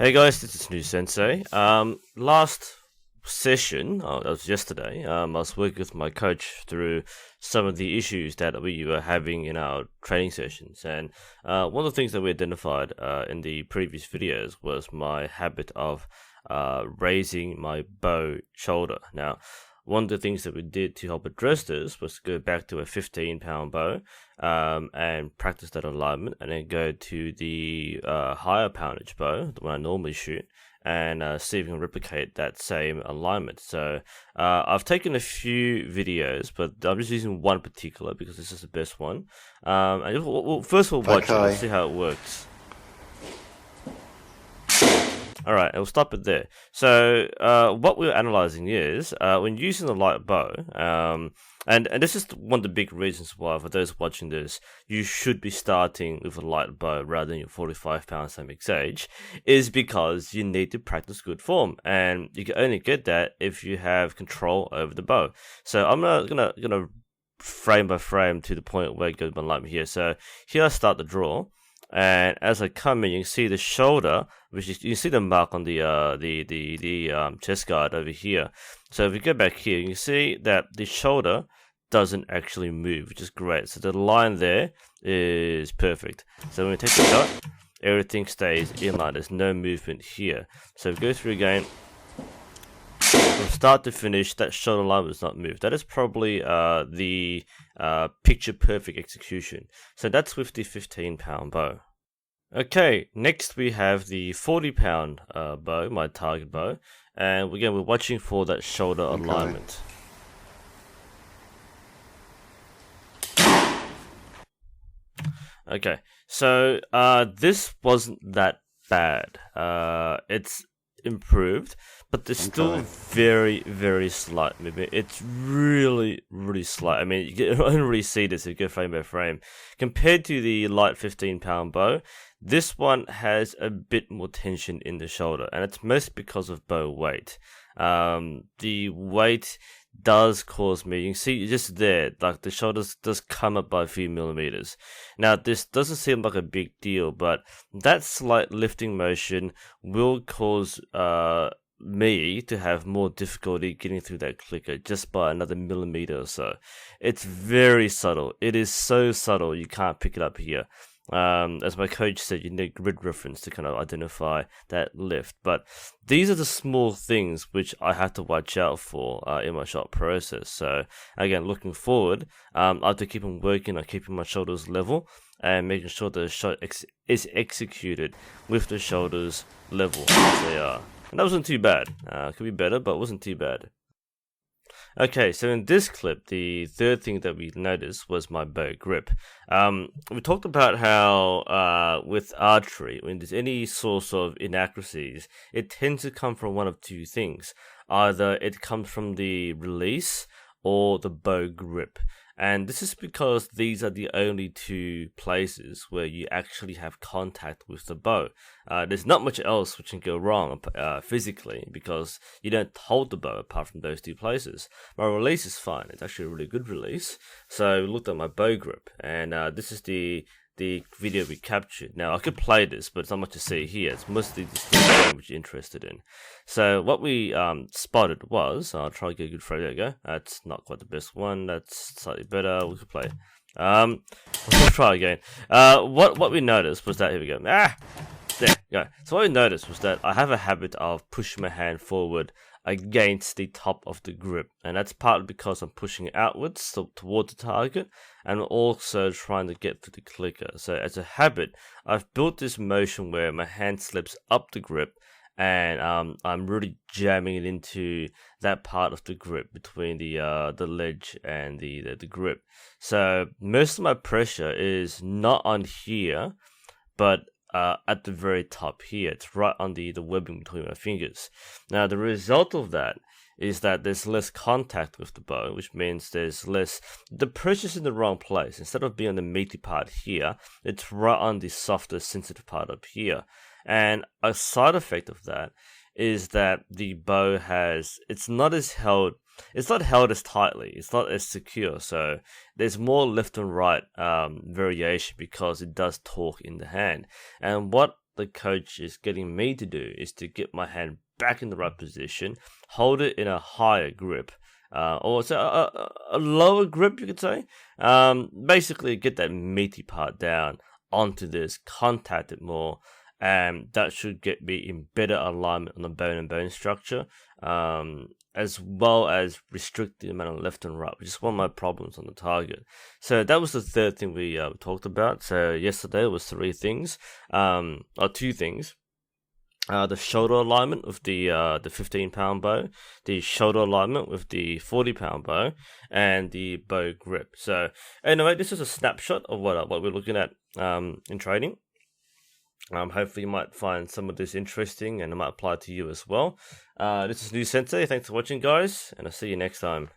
Hey guys, this is New Sensei. Last session, that was yesterday, I was working with my coach through some of the issues that we were having in our training sessions. And one of the things that we identified in the previous videos was my habit of raising my bow shoulder. Now, one of the things that we did to help address this was to go back to a 15-pound bow and practice that alignment, and then go to the higher poundage bow, the one I normally shoot, and see if we can replicate that same alignment. So I've taken a few videos, but I'm just using one particular because this is the best one. And first we'll watch it and see how it works. Alright, we'll stop it there. So, what we're analyzing is, when using the light bow, and this is one of the big reasons why, for those watching this, you should be starting with a light bow rather than your 45-pound SMXH, is because you need to practice good form, and you can only get that if you have control over the bow. So, I'm gonna frame by frame to the point where it goes my alignment here. So, here I start the draw. And as I come in, you can see the shoulder, which is, you see the mark on the chest guard over here. So if we go back here, you can see that the shoulder doesn't actually move, which is great. So the line there is perfect. So when we take the shot, everything stays in line. There's no movement here. So if we go through again, from start to finish, that shoulder line was not moved. That is probably the picture perfect execution. So that's with the 15-pound bow. Okay, next we have the 40-pound bow, my target bow, and again we're watching for that shoulder alignment. Okay, so this wasn't that bad. It's improved, but there's still very, very slight movement. It's really, really slight. I mean, you can only really see this if you go frame by frame. Compared to the light 15-pound bow, this one has a bit more tension in the shoulder, and it's mostly because of bow weight. The weight does cause me, you can see just there, like the shoulders does come up by a few millimeters. Now this doesn't seem like a big deal, but that slight lifting motion will cause me to have more difficulty getting through that clicker just by another millimeter or so. It's very subtle. It is so subtle you can't pick it up here. As my coach said, you need grid reference to kind of identify that lift. But these are the small things which I have to watch out for in my shot process. So again, looking forward, I have to keep on working on keeping my shoulders level and making sure the shot is executed with the shoulders level as they are. And that wasn't too bad. Could be better, but it wasn't too bad. Okay, so in this clip, the third thing that we noticed was my bow grip. We talked about how with archery, when there's any source of inaccuracies, it tends to come from one of two things. Either it comes from the release or the bow grip. And this is because these are the only two places where you actually have contact with the bow. There's not much else which can go wrong physically because you don't hold the bow apart from those two places. My release is fine. It's actually a really good release. So we looked at my bow grip, and this is the video we captured. Now, I could play this, but it's not much to see here. It's mostly just the game which you're interested in. So what we spotted was, I'll try to get a good frame. There we go. That's not quite the best one. That's slightly better. We could play. We'll try again. What we noticed was that, here we go. There we go. So what we noticed was that I have a habit of pushing my hand forward against the top of the grip, and that's partly because I'm pushing outwards, so towards the target, and also trying to get to the clicker. So as a habit, I've built this motion where my hand slips up the grip, and I'm really jamming it into that part of the grip between the ledge and the grip. So most of my pressure is not on here, but at the very top here. It's right on the webbing between my fingers. Now the result of that is that there's less contact with the bow, which means there's less, the pressure's in the wrong place. Instead of being on the meaty part here, it's right on the softer, sensitive part up here. And a side effect of that is that the bow it's not held as tightly, it's not as secure, so there's more left and right variation because it does torque in the hand. And what the coach is getting me to do is to get my hand back in the right position, hold it in a higher grip, or so a lower grip, you could say. Basically, get that meaty part down onto this, contact it more, and that should get me in better alignment on the bone and bone structure, as well as restrict the amount of left and right, which is one of my problems on the target. So that was the third thing we talked about. So yesterday was three things, or two things. The shoulder alignment with the 15-pound bow, the shoulder alignment with the 40-pound bow, and the bow grip. So anyway, this is a snapshot of what we're looking at in training. Hopefully you might find some of this interesting and it might apply to you as well. This is New Sensei. Thanks for watching, guys, and I'll see you next time.